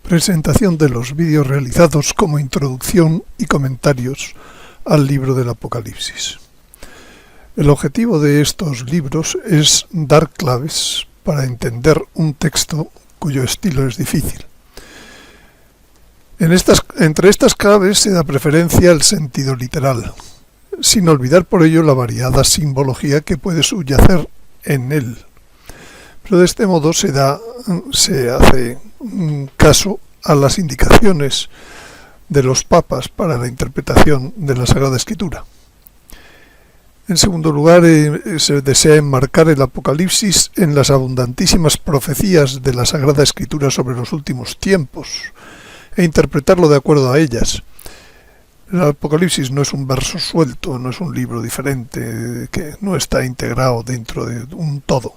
Presentación de los vídeos realizados como introducción y comentarios al libro del Apocalipsis. El objetivo de estos libros es dar claves para entender un texto cuyo estilo es difícil. Entre estas claves se da preferencia al sentido literal, sin olvidar por ello la variada simbología que puede subyacer en él. Pero de este modo se hace caso a las indicaciones de los papas para la interpretación de la Sagrada Escritura. En segundo lugar, se desea enmarcar el Apocalipsis en las abundantísimas profecías de la Sagrada Escritura sobre los últimos tiempos e interpretarlo de acuerdo a ellas. El Apocalipsis no es un verso suelto, no es un libro diferente que no está integrado dentro de un todo.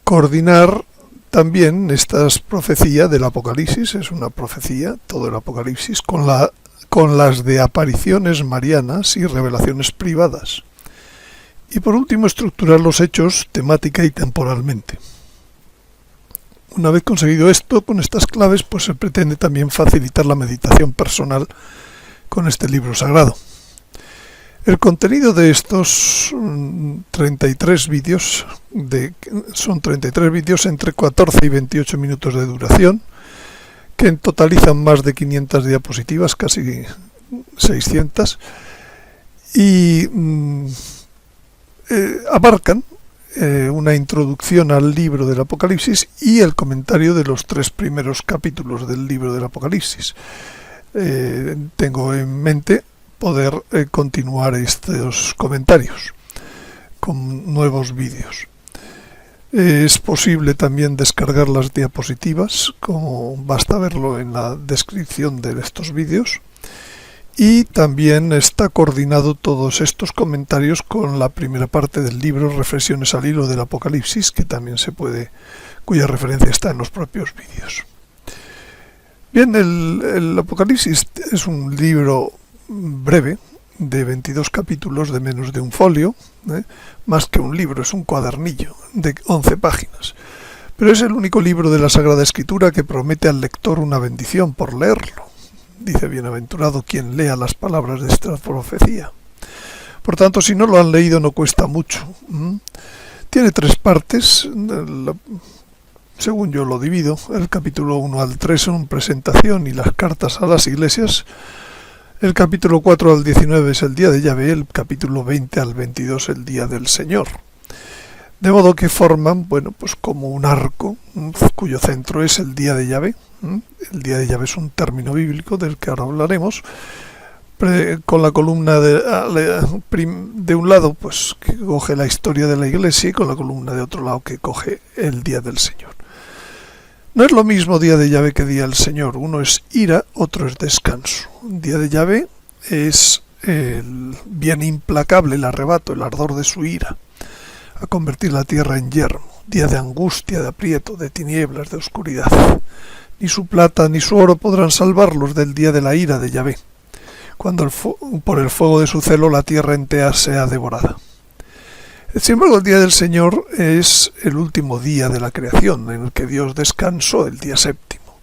Coordinar también estas profecías del Apocalipsis, es una profecía, todo el Apocalipsis, con las de apariciones marianas y revelaciones privadas. Y por último, estructurar los hechos temática y temporalmente. Una vez conseguido esto, con estas claves, pues se pretende también facilitar la meditación personal con este libro sagrado. El contenido de estos 33 vídeos, son 33 vídeos entre 14 y 28 minutos de duración, que totalizan más de 500 diapositivas, casi 600, y abarcan una introducción al libro del Apocalipsis y el comentario de los 3 primeros capítulos del libro del Apocalipsis. Tengo en mente poder continuar estos comentarios con nuevos vídeos. Es posible también descargar las diapositivas, como basta verlo en la descripción de estos vídeos, y también está coordinado todos estos comentarios con la primera parte del libro Reflexiones al hilo del Apocalipsis, que también cuya referencia está en los propios vídeos. Bien, el Apocalipsis es un libro breve, de 22 capítulos de menos de un folio, más que un libro, es un cuadernillo de 11 páginas. Pero es el único libro de la Sagrada Escritura que promete al lector una bendición por leerlo. Dice: bienaventurado quien lea las palabras de esta profecía. Por tanto, si no lo han leído, no cuesta mucho. Tiene 3 partes, según yo lo divido. El capítulo 1 al 3 son presentación y las cartas a las iglesias. El capítulo 4 al 19 es el día de Yahvé, el capítulo 20 al 22 el día del Señor. De modo que forman, pues como un arco, cuyo centro es el día de Yahvé. El día de Yahvé es un término bíblico del que ahora hablaremos, con la columna de un lado pues que coge la historia de la iglesia y con la columna de otro lado que coge el día del Señor. No es lo mismo día de Yahvé que día del Señor. Uno es ira, otro es descanso. Día de Yahvé es el bien implacable, el arrebato, el ardor de su ira, a convertir la tierra en yermo. Día de angustia, de aprieto, de tinieblas, de oscuridad. Ni su plata ni su oro podrán salvarlos del día de la ira de Yahvé, cuando por el fuego de su celo la tierra entera sea devorada. Sin embargo, el día del Señor es el último día de la creación, en el que Dios descansó el día séptimo.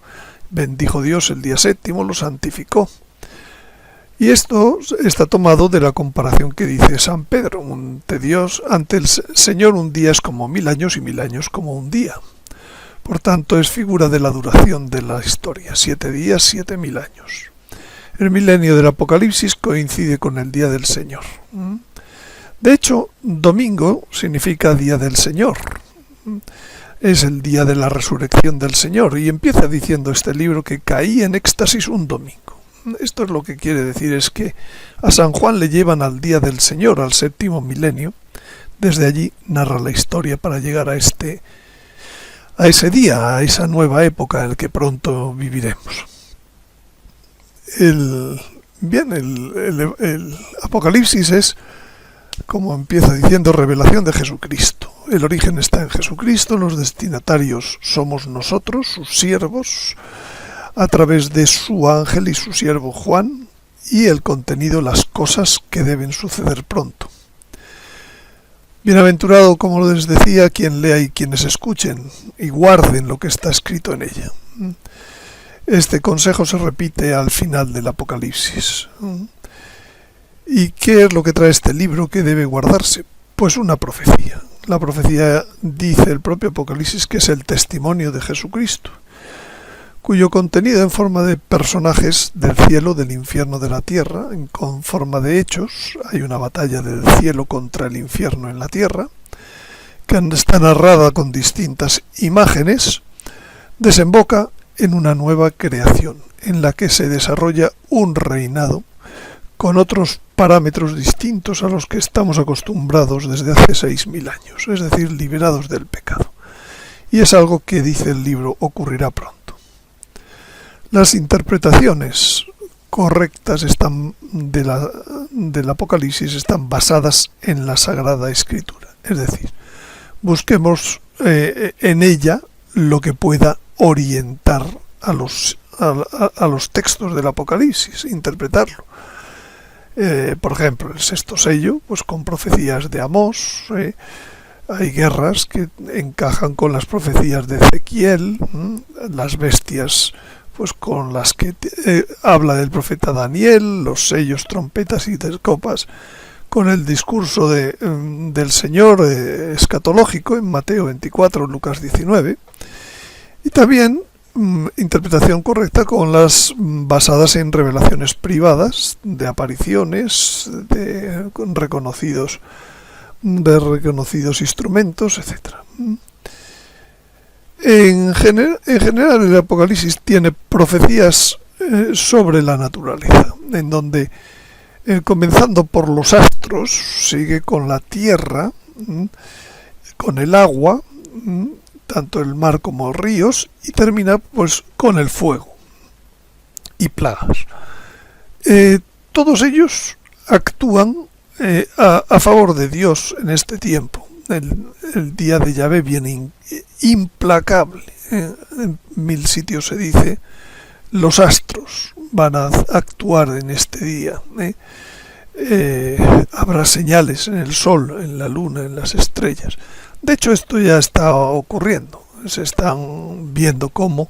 Bendijo Dios el día séptimo, lo santificó. Y esto está tomado de la comparación que dice San Pedro. Ante el Señor un día es como 1000 años y 1000 años como un día. Por tanto, es figura de la duración de la historia, 7 días, 7000 años. El milenio del Apocalipsis coincide con el día del Señor. De hecho, domingo significa día del Señor. Es el día de la resurrección del Señor. Y empieza diciendo este libro que caí en éxtasis un domingo. Esto es lo que quiere decir, es que a San Juan le llevan al día del Señor, al 7º milenio. Desde allí narra la historia para llegar a ese día, a esa nueva época en la que pronto viviremos. El Apocalipsis es, como empieza diciendo, revelación de Jesucristo. El origen está en Jesucristo, los destinatarios somos nosotros, sus siervos, a través de su ángel y su siervo Juan, y el contenido, las cosas que deben suceder pronto. Bienaventurado, como les decía, quien lea y quienes escuchen y guarden lo que está escrito en ella. Este consejo se repite al final del Apocalipsis. ¿Y qué es lo que trae este libro que debe guardarse? Pues una profecía. La profecía, dice el propio Apocalipsis, que es el testimonio de Jesucristo, cuyo contenido en forma de personajes del cielo, del infierno, de la tierra, con forma de hechos. Hay una batalla del cielo contra el infierno en la tierra, que está narrada con distintas imágenes, desemboca en una nueva creación, en la que se desarrolla un reinado con otros parámetros distintos a los que estamos acostumbrados desde hace 6.000 años, es decir, liberados del pecado. Y es algo que, dice el libro, ocurrirá pronto. Las interpretaciones correctas del Apocalipsis están basadas en la Sagrada Escritura, es decir, busquemos en ella lo que pueda orientar a los textos del Apocalipsis, interpretarlo. Por ejemplo, el sexto sello, pues con profecías de Amós, hay guerras que encajan con las profecías de Ezequiel, las bestias, pues con las que habla del profeta Daniel, los sellos, trompetas y copas, con el discurso del Señor escatológico en Mateo 24, Lucas 19, y también interpretación correcta con las basadas en revelaciones privadas, de apariciones, de reconocidos instrumentos, etc. En general el Apocalipsis tiene profecías sobre la naturaleza, en donde comenzando por los astros, sigue con la tierra, con el agua, tanto el mar como ríos, y termina pues con el fuego y plagas. Todos ellos actúan a favor de Dios en este tiempo. El día de Yahvé viene implacable. En 1000 sitios se dice, los astros van a actuar en este día. Habrá señales en el sol, en la luna, en las estrellas. De hecho, esto ya está ocurriendo. Se están viendo cómo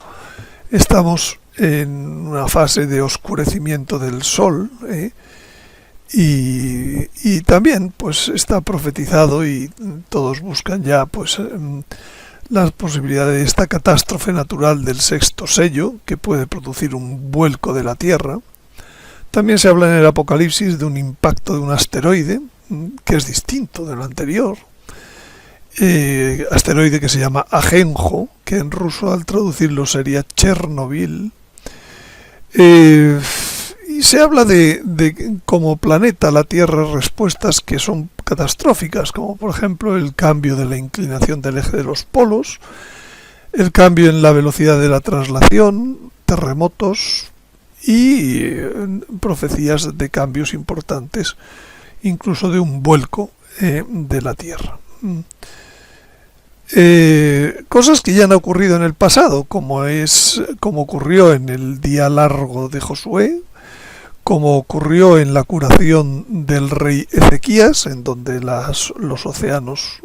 estamos en una fase de oscurecimiento del sol, y también pues está profetizado, y todos buscan ya pues las posibilidades de esta catástrofe natural del sexto sello, que puede producir un vuelco de la Tierra. También se habla en el Apocalipsis de un impacto de un asteroide, que es distinto de lo anterior. Asteroide que se llama Ajenjo, que en ruso al traducirlo sería Chernobyl. Y se habla de como planeta la Tierra respuestas que son catastróficas, como por ejemplo el cambio de la inclinación del eje de los polos, el cambio en la velocidad de la traslación, terremotos y profecías de cambios importantes, incluso de un vuelco de la Tierra. Cosas que ya han ocurrido en el pasado, como ocurrió en el día largo de Josué, como ocurrió en la curación del rey Ezequías, en donde los océanos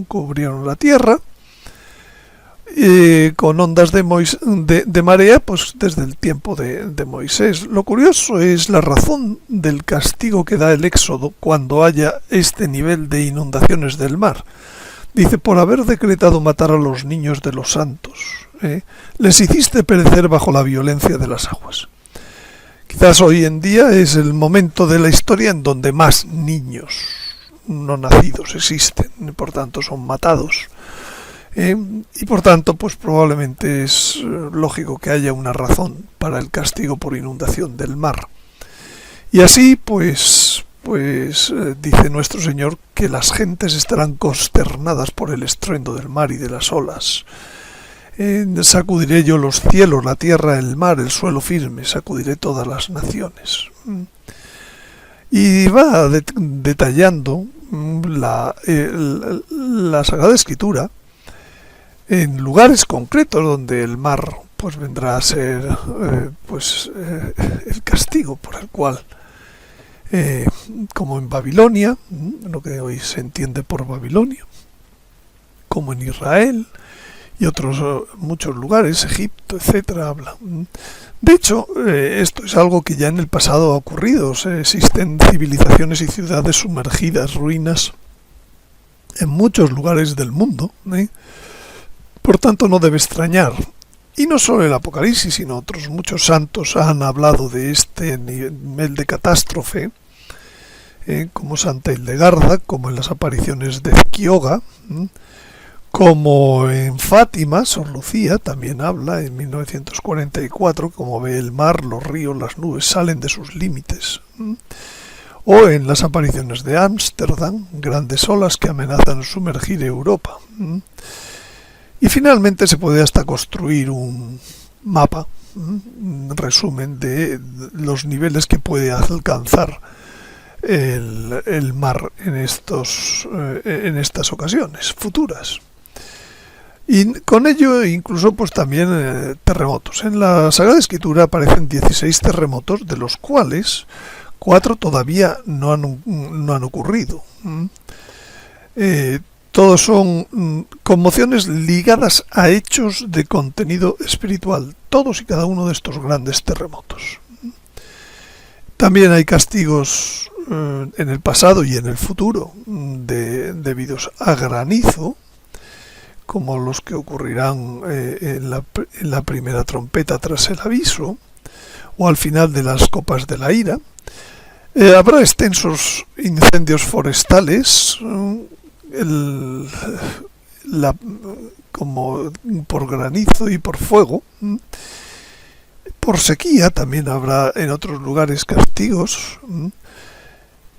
cubrieron la tierra, con ondas de marea, pues desde el tiempo de Moisés. Lo curioso es la razón del castigo que da el Éxodo cuando haya este nivel de inundaciones del mar. Dice, por haber decretado matar a los niños de los santos, les hiciste perecer bajo la violencia de las aguas. Quizás hoy en día es el momento de la historia en donde más niños no nacidos existen, y por tanto son matados. Y por tanto, pues probablemente es lógico que haya una razón para el castigo por inundación del mar. Y así, pues dice nuestro Señor que las gentes estarán consternadas por el estruendo del mar y de las olas. Sacudiré yo los cielos, la tierra, el mar, el suelo firme, sacudiré todas las naciones. Y va detallando la Sagrada Escritura en lugares concretos donde el mar pues vendrá a ser el castigo por el cual, como en Babilonia, lo que hoy se entiende por Babilonia, como en Israel y otros muchos lugares, Egipto, etcétera, habla. De hecho, esto es algo que ya en el pasado ha ocurrido. Existen civilizaciones y ciudades sumergidas, ruinas, en muchos lugares del mundo. Por tanto, no debe extrañar. Y no solo el Apocalipsis, sino otros muchos santos han hablado de este nivel de catástrofe, como Santa Hildegarda, como en las apariciones de Kioga, como en Fátima, Sor Lucía también habla en 1944, como ve el mar, los ríos, las nubes salen de sus límites. O en las apariciones de Ámsterdam, grandes olas que amenazan sumergir Europa. Y finalmente se puede hasta construir un mapa, un resumen de los niveles que puede alcanzar el mar en estas ocasiones futuras. Y con ello incluso pues también terremotos. En la Sagrada Escritura aparecen 16 terremotos, de los cuales 4 todavía no han ocurrido. Todos son conmociones ligadas a hechos de contenido espiritual, todos y cada uno de estos grandes terremotos. También hay castigos en el pasado y en el futuro debidos a granizo, como los que ocurrirán en la primera trompeta tras el aviso, o al final de las copas de la ira. Habrá extensos incendios forestales, como por granizo y por fuego. Por sequía también habrá en otros lugares castigos,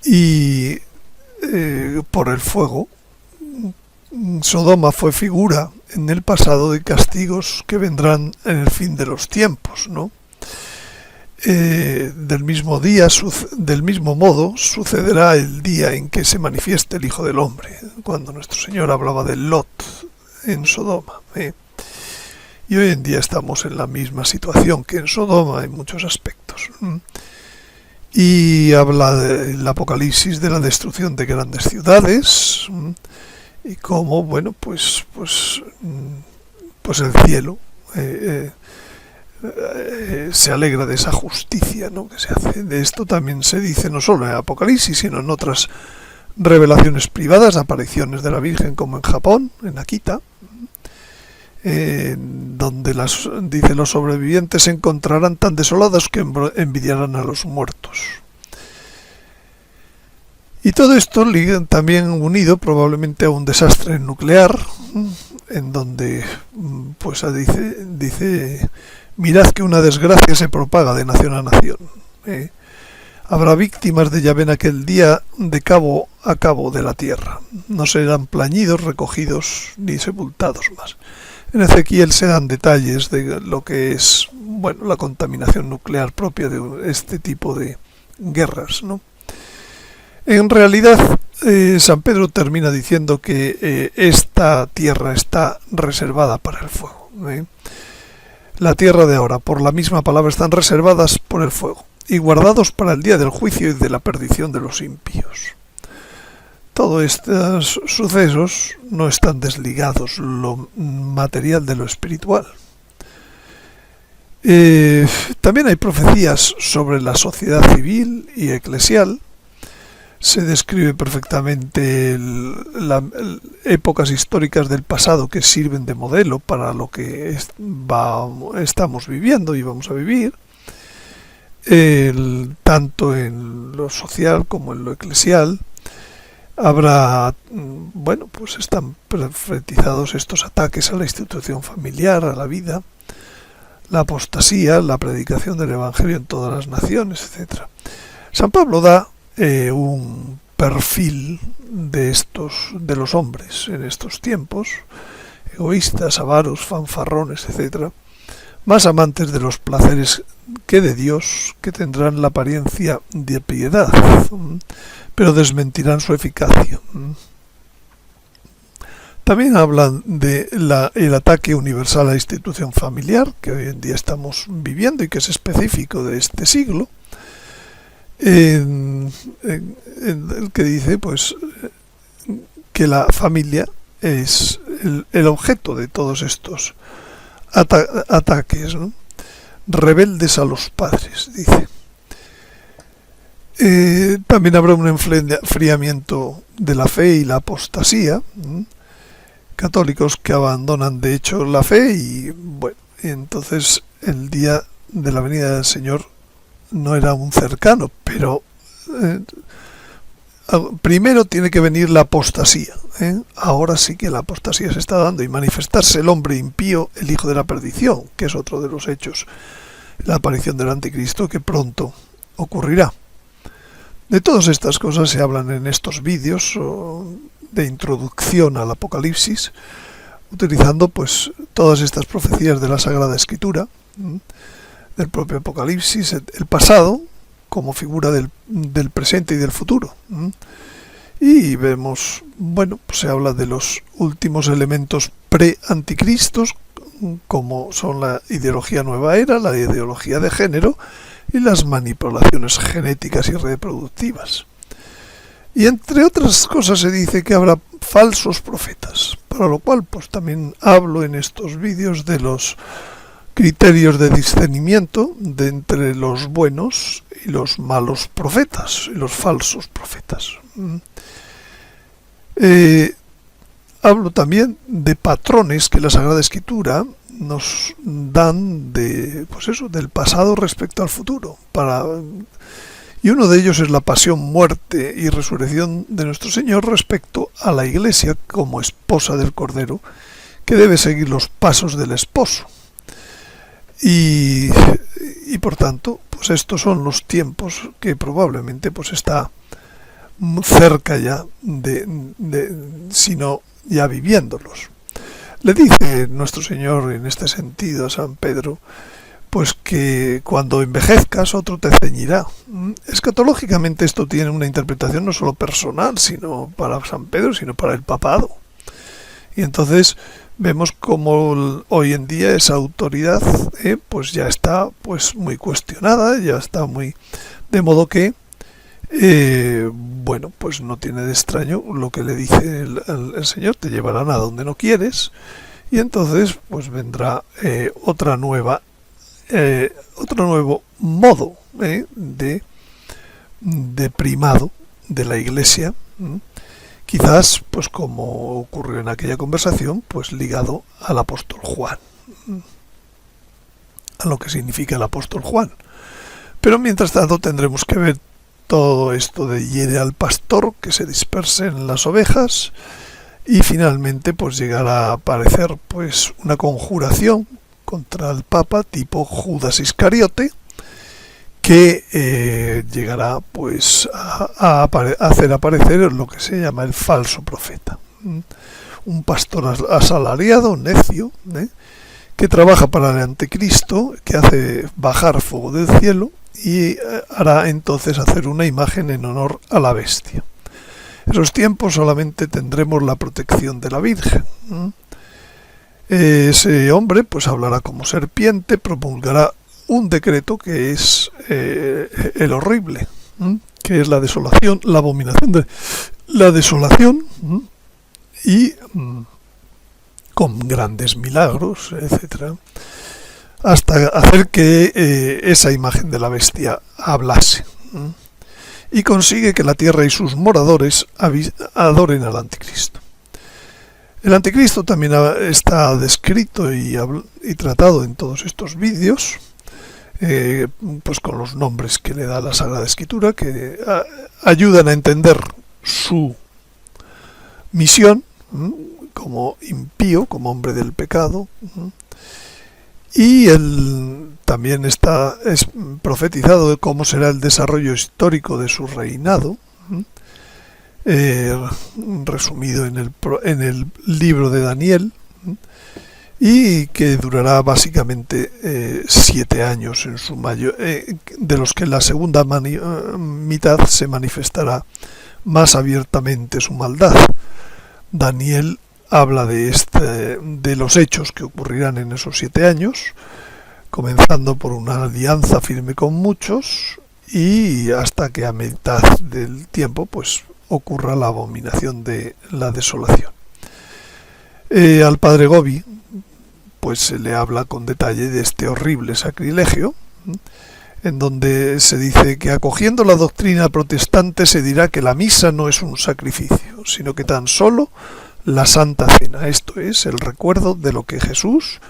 y por el fuego. Sodoma fue figura en el pasado de castigos que vendrán en el fin de los tiempos, ¿no? Del mismo modo sucederá el día en que se manifieste el Hijo del Hombre, cuando nuestro Señor hablaba de Lot en Sodoma. Y hoy en día estamos en la misma situación que en Sodoma en muchos aspectos. Y habla del Apocalipsis de la destrucción de grandes ciudades, y cómo, bueno, pues el cielo se alegra de esa justicia, ¿no?, que se hace. De esto también se dice no solo en el Apocalipsis, sino en otras revelaciones privadas, apariciones de la Virgen, como en Japón, en Akita, donde dice los sobrevivientes se encontrarán tan desolados que envidiarán a los muertos. Y todo esto también unido probablemente a un desastre nuclear, en donde pues dice mirad que una desgracia se propaga de nación a nación. Habrá víctimas de Yahvé en aquel día de cabo a cabo de la tierra. No serán plañidos, recogidos ni sepultados más. En Ezequiel se dan detalles de lo que es, bueno, la contaminación nuclear propia de este tipo de guerras, ¿no? En realidad, San Pedro termina diciendo que esta tierra está reservada para el fuego. La tierra de ahora, por la misma palabra, están reservadas por el fuego y guardados para el día del juicio y de la perdición de los impíos. Todos estos sucesos no están desligados lo material de lo espiritual. También hay profecías sobre la sociedad civil y eclesial. Se describe perfectamente épocas históricas del pasado que sirven de modelo para lo que estamos viviendo y vamos a vivir, tanto en lo social como en lo eclesial. Habrá, bueno, pues están profetizados estos ataques a la institución familiar, a la vida, la apostasía, la predicación del Evangelio en todas las naciones, etc. San Pablo da un perfil de los hombres en estos tiempos: egoístas, avaros, fanfarrones, etc., más amantes de los placeres que de Dios, que tendrán la apariencia de piedad, pero desmentirán su eficacia. También hablan el ataque universal a la institución familiar, que hoy en día estamos viviendo y que es específico de este siglo, en el que dice pues que la familia es el objeto de todos estos ataques, ¿no? Rebeldes a los padres, dice. También habrá un enfriamiento de la fe y la apostasía, católicos que abandonan de hecho la fe y bueno, entonces el día de la venida del Señor no era aún cercano, pero primero tiene que venir la apostasía, ahora sí que la apostasía se está dando y manifestarse el hombre impío, el hijo de la perdición, que es otro de los hechos, la aparición del anticristo que pronto ocurrirá. De todas estas cosas se hablan en estos vídeos de introducción al Apocalipsis, utilizando pues todas estas profecías de la Sagrada Escritura, del propio Apocalipsis, el pasado como figura del presente y del futuro. Y vemos, bueno, pues se habla de los últimos elementos pre-anticristos, como son la ideología nueva era, la ideología de género y las manipulaciones genéticas y reproductivas. Y entre otras cosas se dice que habrá falsos profetas, para lo cual pues también hablo en estos vídeos de los criterios de discernimiento de entre los buenos y los malos profetas, y los falsos profetas. Hablo también de patrones que la Sagrada Escritura nos dan de, pues eso, del pasado respecto al futuro, y uno de ellos es la pasión, muerte y resurrección de nuestro Señor respecto a la Iglesia como esposa del Cordero, que debe seguir los pasos del esposo. Y por tanto, pues estos son los tiempos que probablemente pues está cerca ya sino ya viviéndolos. Le dice nuestro Señor en este sentido a San Pedro, pues que cuando envejezcas otro te ceñirá. Escatológicamente esto tiene una interpretación no solo personal, sino para San Pedro, sino para el papado. Y entonces vemos como hoy en día esa autoridad pues ya está pues muy cuestionada, ya está muy, de modo que bueno, pues no tiene de extraño lo que le dice el Señor, te llevarán a donde no quieres, y entonces pues vendrá otro nuevo modo de primado de la Iglesia, quizás pues como ocurrió en aquella conversación, pues ligado al apóstol Juan, a lo que significa el apóstol Juan. Pero mientras tanto tendremos que ver todo esto de hiere al pastor, que se dispersen las ovejas, y finalmente pues llegará a aparecer pues una conjuración contra el Papa tipo Judas Iscariote, que llegará pues a hacer aparecer lo que se llama el falso profeta, un pastor asalariado, necio, que trabaja para el anticristo, que hace bajar fuego del cielo y hará entonces hacer una imagen en honor a la bestia. En esos tiempos solamente tendremos la protección de la Virgen. Ese hombre pues hablará como serpiente, promulgará un decreto que es el horrible, que es la desolación, la abominación de la desolación, y con grandes milagros, etcétera, hasta hacer que esa imagen de la bestia hablase, y consigue que la tierra y sus moradores adoren al anticristo. El anticristo también está descrito y tratado en todos estos vídeos, pues con los nombres que le da la Sagrada Escritura, que ayudan a entender su misión como impío, como hombre del pecado, y también es profetizado de cómo será el desarrollo histórico de su reinado, resumido en el libro de Daniel, y que durará básicamente 7 años en su de los que en la segunda mitad se manifestará más abiertamente su maldad. Daniel habla de los hechos que ocurrirán en esos 7 años, comenzando por una alianza firme con muchos y hasta que a mitad del tiempo pues ocurra la abominación de la desolación. Al padre Gobi pues se le habla con detalle de este horrible sacrilegio, en donde se dice que acogiendo la doctrina protestante se dirá que la misa no es un sacrificio, sino que tan solo la Santa Cena, esto es, el recuerdo de lo que Jesús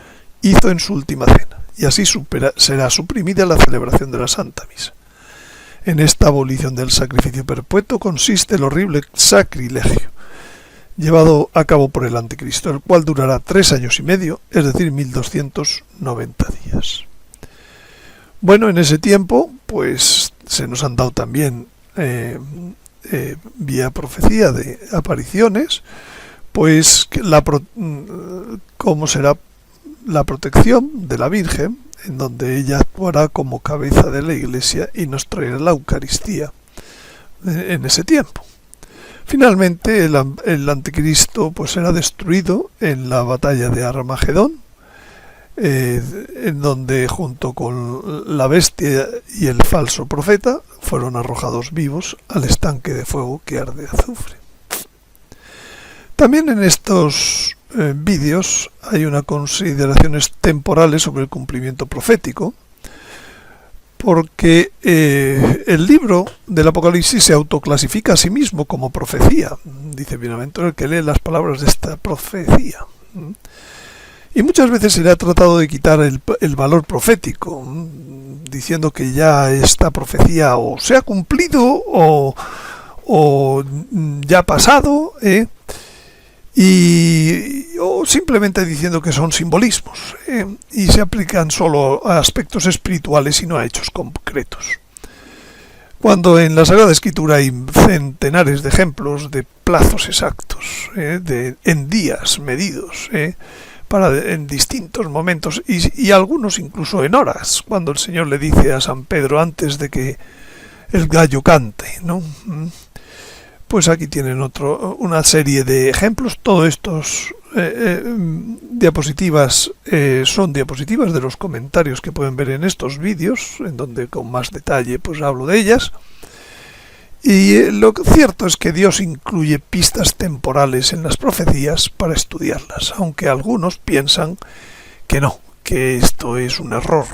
hizo en su última cena, y así será suprimida la celebración de la Santa Misa. En esta abolición del sacrificio perpetuo consiste el horrible sacrilegio, llevado a cabo por el Anticristo, el cual durará 3 años y medio, es decir, 1290 días. Bueno, en ese tiempo, pues se nos han dado también, vía profecía de apariciones, pues cómo será la protección de la Virgen, en donde ella actuará como cabeza de la Iglesia y nos traerá la Eucaristía en ese tiempo. Finalmente el Anticristo pues será destruido en la batalla de Armagedón, en donde junto con la bestia y el falso profeta fueron arrojados vivos al estanque de fuego que arde azufre. También en estos vídeos hay unas consideraciones temporales sobre el cumplimiento profético, porque el libro del Apocalipsis se autoclasifica a sí mismo como profecía. Dice: bienaventurado el que lee las palabras de esta profecía. Y muchas veces se le ha tratado de quitar el valor profético, diciendo que ya esta profecía o se ha cumplido o ya ha pasado, o simplemente diciendo que son simbolismos, y se aplican solo a aspectos espirituales y no a hechos concretos. Cuando en la Sagrada Escritura hay centenares de ejemplos de plazos exactos, en días medidos, en distintos momentos y algunos incluso en horas, cuando el Señor le dice a San Pedro antes de que el gallo cante, ¿no? Pues aquí tienen una serie de ejemplos. Todos estos diapositivas son diapositivas de los comentarios que pueden ver en estos vídeos, en donde con más detalle pues hablo de ellas. Y lo cierto es que Dios incluye pistas temporales en las profecías para estudiarlas, aunque algunos piensan que no, que esto es un error,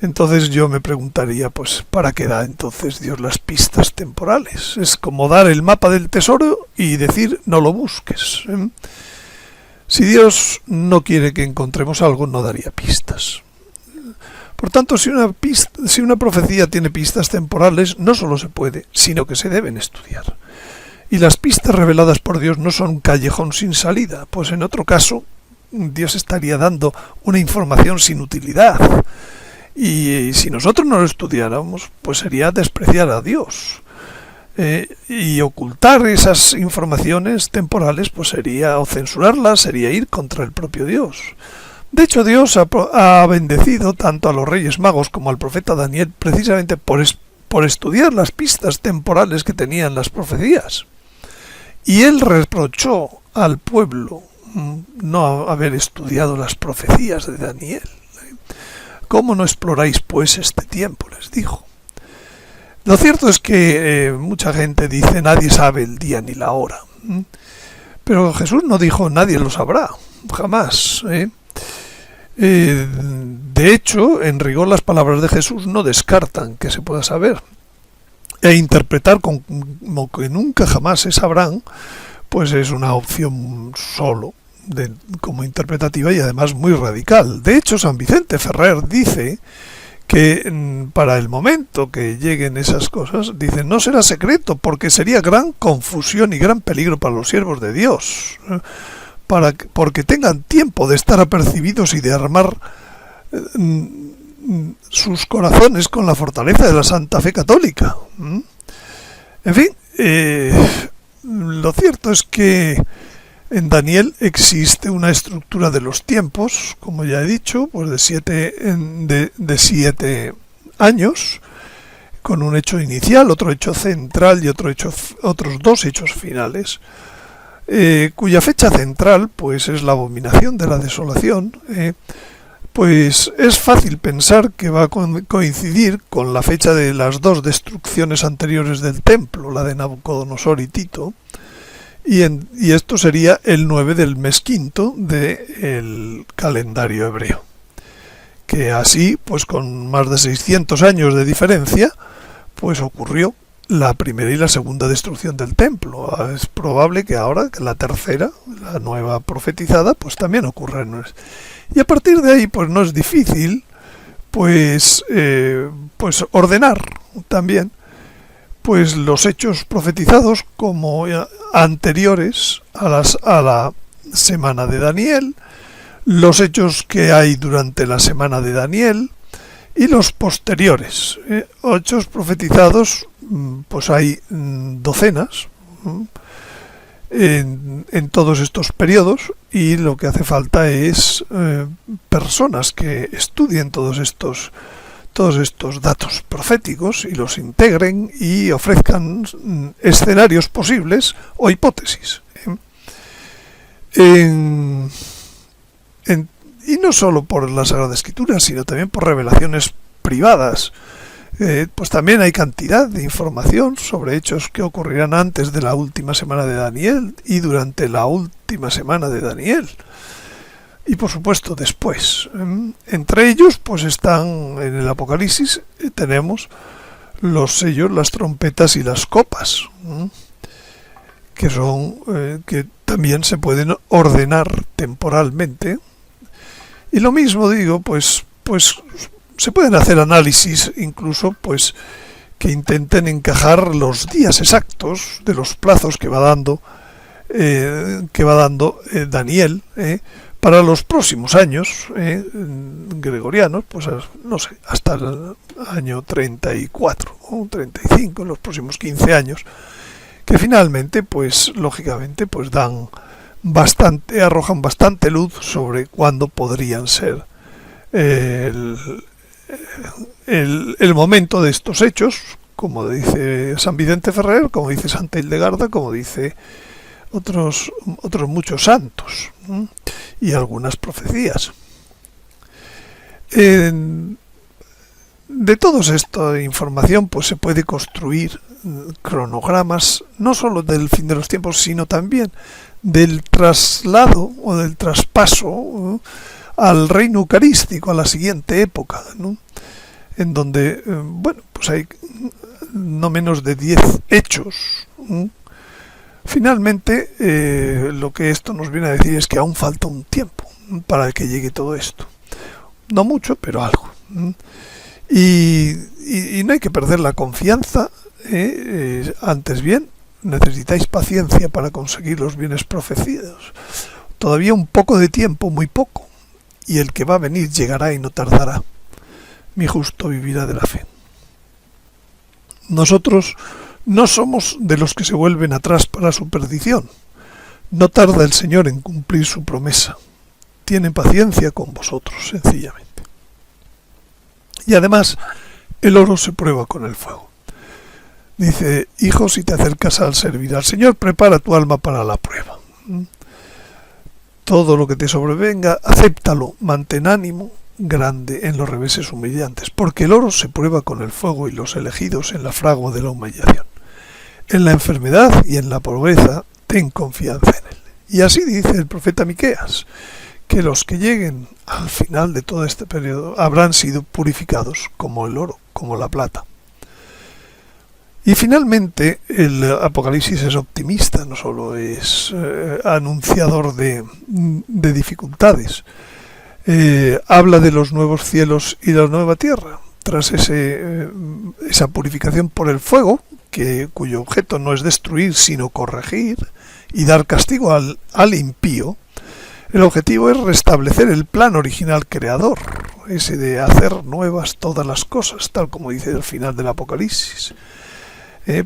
Entonces yo me preguntaría, pues, ¿para qué da entonces Dios las pistas temporales? Es como dar el mapa del tesoro y decir no lo busques. Si Dios no quiere que encontremos algo, no daría pistas. Por tanto, si una profecía tiene pistas temporales, no solo se puede, sino que se deben estudiar. Y las pistas reveladas por Dios no son un callejón sin salida, pues en otro caso Dios estaría dando una información sin utilidad. Y si nosotros no lo estudiáramos, pues sería despreciar a Dios. Y ocultar esas informaciones temporales, pues sería, o censurarlas, sería ir contra el propio Dios. De hecho, Dios ha bendecido tanto a los Reyes Magos como al profeta Daniel precisamente por estudiar las pistas temporales que tenían las profecías. Y él reprochó al pueblo no haber estudiado las profecías de Daniel. ¿Cómo no exploráis pues este tiempo?, les dijo. Lo cierto es que mucha gente dice nadie sabe el día ni la hora. Pero Jesús no dijo nadie lo sabrá, jamás. De hecho, en rigor las palabras de Jesús no descartan que se pueda saber. E interpretar como que nunca jamás se sabrán, pues es una opción solo como interpretativa y además muy radical. De hecho, San Vicente Ferrer dice que para el momento que lleguen esas cosas, dice, no será secreto porque sería gran confusión y gran peligro para los siervos de Dios, porque tengan tiempo de estar apercibidos y de armar sus corazones con la fortaleza de la Santa Fe Católica. En fin, lo cierto es que en Daniel existe una estructura de los tiempos, como ya he dicho, pues de 7 años, con un hecho inicial, otro hecho central y otros 2 hechos finales, cuya fecha central pues es la abominación de la desolación. Pues es fácil pensar que va a coincidir con la fecha de las 2 destrucciones anteriores del templo, la de Nabucodonosor y Tito, y esto sería el 9 del mes quinto del calendario hebreo, que así, pues con más de 600 años de diferencia, pues ocurrió la primera y la segunda destrucción del templo. Es probable que ahora, que la tercera, la nueva profetizada, pues también ocurra. Y a partir de ahí, pues no es difícil, pues ordenar también pues los hechos profetizados como anteriores a la semana de Daniel, los hechos que hay durante la semana de Daniel y los posteriores. Hechos profetizados, pues hay docenas en todos estos periodos, y lo que hace falta es personas que estudien todos estos datos proféticos y los integren y ofrezcan escenarios posibles o hipótesis. Y no solo por la Sagrada Escritura, sino también por revelaciones privadas. Pues también hay cantidad de información sobre hechos que ocurrirán antes de la última semana de Daniel y durante la última semana de Daniel. Y por supuesto después. Entre ellos pues están en el Apocalipsis, tenemos los sellos, las trompetas y las copas, que son que también se pueden ordenar temporalmente. Y lo mismo digo, pues se pueden hacer análisis incluso pues que intenten encajar los días exactos de los plazos que va dando Daniel para los próximos años gregorianos, pues no sé, hasta el año 34 o 35, en los próximos 15 años, que finalmente pues lógicamente pues arrojan bastante luz sobre cuándo podrían ser el momento de estos hechos, como dice San Vicente Ferrer, como dice Santa Hildegarda, como dice otros muchos santos y algunas profecías. De toda esta información pues se puede construir cronogramas no solo del fin de los tiempos, sino también del traslado o del traspaso al reino eucarístico, a la siguiente época, ¿no? En donde pues hay no menos de 10 hechos. Finalmente, lo que esto nos viene a decir es que aún falta un tiempo para que llegue todo esto. No mucho, pero algo. Y no hay que perder la confianza. Antes bien, necesitáis paciencia para conseguir los bienes profetizados. Todavía un poco de tiempo, muy poco. Y el que va a venir llegará y no tardará. Mi justo vivirá de la fe. Nosotros no somos de los que se vuelven atrás para su perdición. No tarda el Señor en cumplir su promesa. Tiene paciencia con vosotros, sencillamente. Y además, el oro se prueba con el fuego. Dice: hijo, si te acercas al servir al Señor, prepara tu alma para la prueba. Todo lo que te sobrevenga, acéptalo, mantén ánimo grande en los reveses humillantes, porque el oro se prueba con el fuego y los elegidos en la fragua de la humillación. En la enfermedad y en la pobreza, ten confianza en él. Y así dice el profeta Miqueas, que los que lleguen al final de todo este periodo habrán sido purificados como el oro, como la plata. Y finalmente el Apocalipsis es optimista, no solo es anunciador de dificultades. Habla de los nuevos cielos y la nueva tierra, tras esa purificación por el fuego, cuyo objeto no es destruir, sino corregir y dar castigo al impío. El objetivo es restablecer el plan original creador, ese de hacer nuevas todas las cosas, tal como dice al final del Apocalipsis.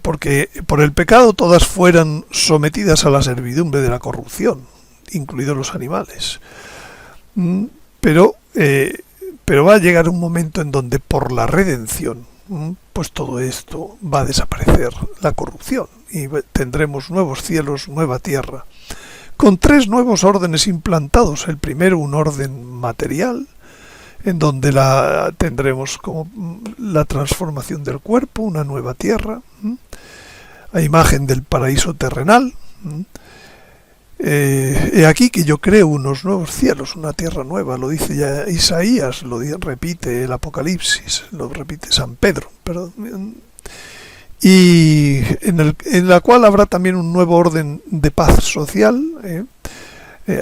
Porque por el pecado todas fueran sometidas a la servidumbre de la corrupción, incluidos los animales. Pero va a llegar un momento en donde por la redención, pues todo esto va a desaparecer, la corrupción, y tendremos nuevos cielos, nueva tierra, con 3 nuevos órdenes implantados. El primero, un orden material, en donde tendremos como la transformación del cuerpo, una nueva tierra, a imagen del paraíso terrenal, He aquí que yo creo unos nuevos cielos, una tierra nueva, lo dice ya Isaías, repite el Apocalipsis, lo repite San Pedro, perdón, y en la cual habrá también un nuevo orden de paz social.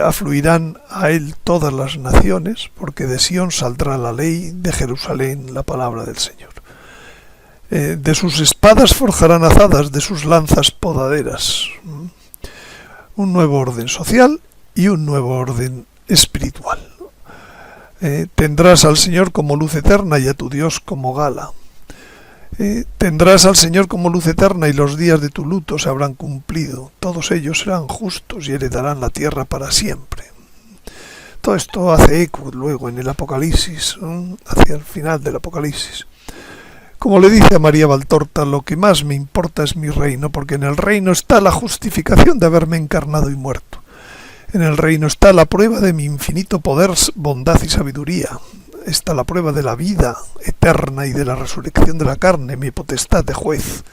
Afluirán a él todas las naciones, porque de Sión saldrá la ley, de Jerusalén la palabra del Señor. De sus espadas forjarán azadas, de sus lanzas podaderas. Un nuevo orden social y un nuevo orden espiritual. Tendrás al Señor como luz eterna y a tu Dios como gala. Tendrás al Señor como luz eterna y los días de tu luto se habrán cumplido. Todos ellos serán justos y heredarán la tierra para siempre. Todo esto hace eco luego en el Apocalipsis, hacia el final del Apocalipsis. Como le dice a María Valtorta, lo que más me importa es mi reino, porque en el reino está la justificación de haberme encarnado y muerto. En el reino está la prueba de mi infinito poder, bondad y sabiduría. Está la prueba de la vida eterna y de la resurrección de la carne, mi potestad de juez.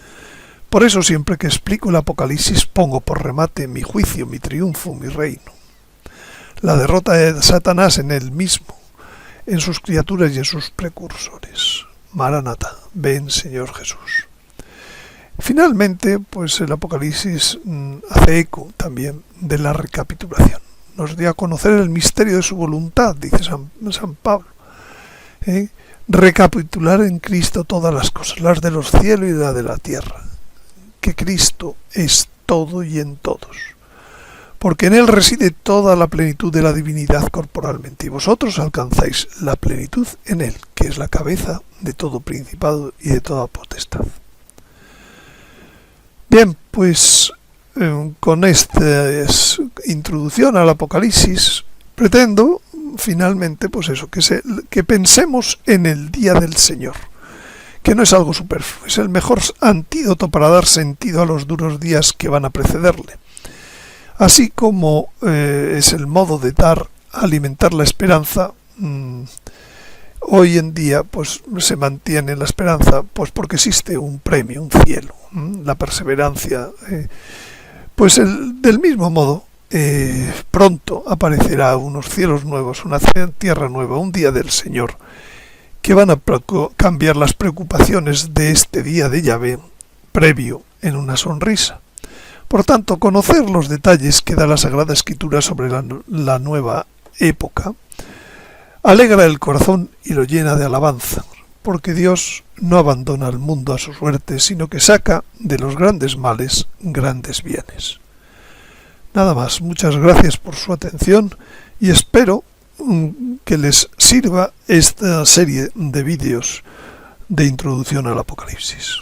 Por eso siempre que explico el Apocalipsis pongo por remate mi juicio, mi triunfo, mi reino. La derrota de Satanás en él mismo, en sus criaturas y en sus precursores. Maranatha, ven Señor Jesús. Finalmente, pues el Apocalipsis hace eco también de la recapitulación. Nos dio a conocer el misterio de su voluntad, dice San Pablo. Recapitular en Cristo todas las cosas, las de los cielos y las de la tierra, que Cristo es todo y en todos, porque en Él reside toda la plenitud de la divinidad corporalmente, y vosotros alcanzáis la plenitud en Él, que es la cabeza de todo principado y de toda potestad. Bien, pues con esta introducción al Apocalipsis pretendo finalmente, pues eso, que pensemos en el día del Señor, que no es algo superfluo, es el mejor antídoto para dar sentido a los duros días que van a precederle, así como es el modo de alimentar la esperanza. Hoy en día pues se mantiene la esperanza pues porque existe un premio, un cielo, la perseverancia, pues del mismo modo. Pronto aparecerá unos cielos nuevos, una tierra nueva, un día del Señor, que van a cambiar las preocupaciones de este día de Yahvé, previo en una sonrisa. Por tanto, conocer los detalles que da la Sagrada Escritura sobre la nueva época alegra el corazón y lo llena de alabanza, porque Dios no abandona al mundo a su suerte, sino que saca de los grandes males grandes bienes. Nada más, muchas gracias por su atención y espero que les sirva esta serie de vídeos de introducción al Apocalipsis.